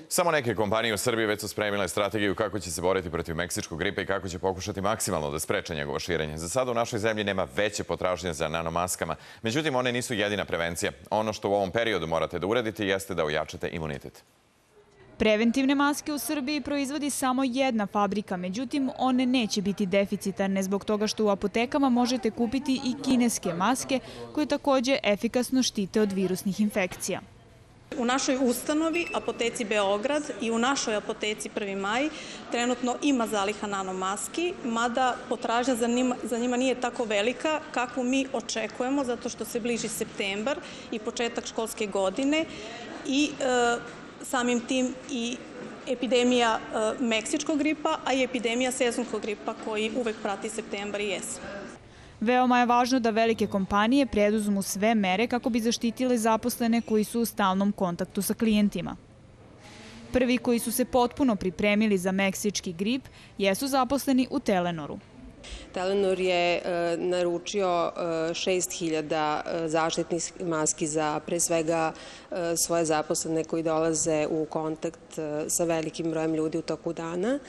Samo neke kompanije u Srbiji već su spremile strategiju kako će se boriti protiv meksičkog gripa i kako će pokušati maksimalno da spreče njegovo širenje. Za sada u našoj zemlji nema veće potražnje za nanomaskama. Međutim, one nisu jedina prevencija. Ono što u ovom periodu morate da uradite jeste da ojačate imunitet. Preventivne maske u Srbiji proizvodi samo jedna fabrika, međutim, one neće biti deficitarne zbog toga što u apotekama možete kupiti i kineske maske koje takođe efikasno štite od virusnih infekcija. U našoj ustanovi, apoteci Beograd i u našoj apoteci 1. maj trenutno ima zaliha nanomaski, mada potražnja za njima nije tako velika kakvu mi očekujemo, zato što se bliži septembar i početak školske godine i samim tim i epidemija meksičkog gripa, a i epidemija sezonskog gripa koji uvek prati septembar i jesen. Veoma je važno da velike kompanije preduzmu sve mere kako bi zaštitile zaposlene koji su u stalnom kontaktu sa klijentima. Prvi koji su se potpuno pripremili za meksički grip jesu zaposleni u Telenoru. Telenor je naručio 6.000 zaštitnih maski za pre svega svoje zaposlene koji dolaze u kontakt sa velikim brojem ljudi u toku dana.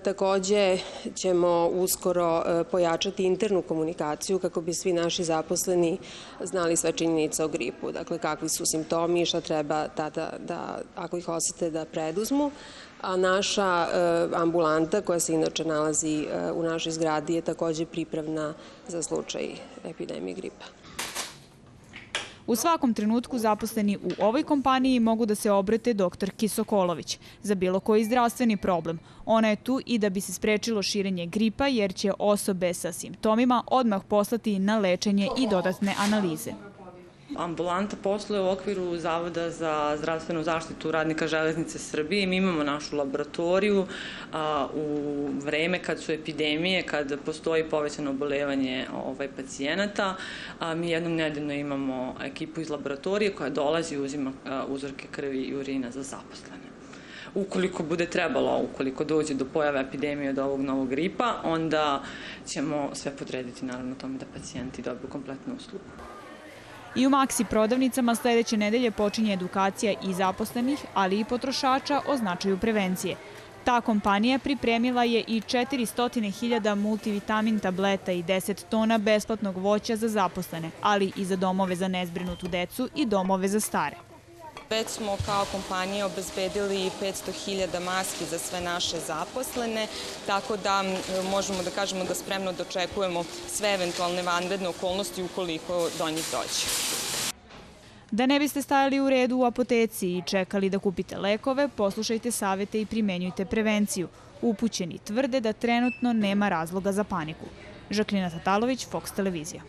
Takođe ćemo uskoro pojačati internu komunikaciju kako bi svi naši zaposleni znali sve činjenice o gripu. Dakle, kakvi su simptomi i šta treba tada, ako ih osete, da preduzmu. A naša ambulanta, koja se inače nalazi u našoj zgradi, je takođe pripravna za slučaj epidemije gripa. U svakom trenutku zaposleni u ovoj kompaniji mogu da se obrate doktorki Sokolović za bilo koji zdravstveni problem. Ona je tu i da bi se sprečilo širenje gripa jer će osobe sa simptomima odmah poslati na lečenje i dodatne analize. Ambulanta posluje u okviru Zavoda za zdravstvenu zaštitu radnika Železnice Srbije. Mi imamo našu laboratoriju u vreme kad su epidemije, kad postoji povećano obolevanje pacijenata. Mi jednom nedeljno imamo ekipu iz laboratorije koja dolazi i uzima uzorke krvi i urina za zaposlene. Ukoliko bude trebalo, ukoliko dođe do pojave epidemije od ovog novog gripa, onda ćemo sve podrediti naravno tome da pacijenti dobiju kompletnu uslugu. I u Maxi prodavnicama sledeće nedelje počinje edukacija i zaposlenih, ali i potrošača o značaju prevencije. Ta kompanija pripremila je i 400.000 multivitamin tableta i 10 tona besplatnog voća za zaposlene, ali i za domove za nezbrinutu decu i domove za stare. Već smo kao kompanija obezbedili 500.000 maski za sve naše zaposlene, tako da možemo da kažemo da spremno dočekujemo sve eventualne vanredne okolnosti ukoliko do njih dođe. Da ne biste stajali u redu u apoteci i čekali da kupite lekove, poslušajte savete i primenjujte prevenciju. Upućeni tvrde da trenutno nema razloga za paniku. Žaklina Tatalović, Fox televizija.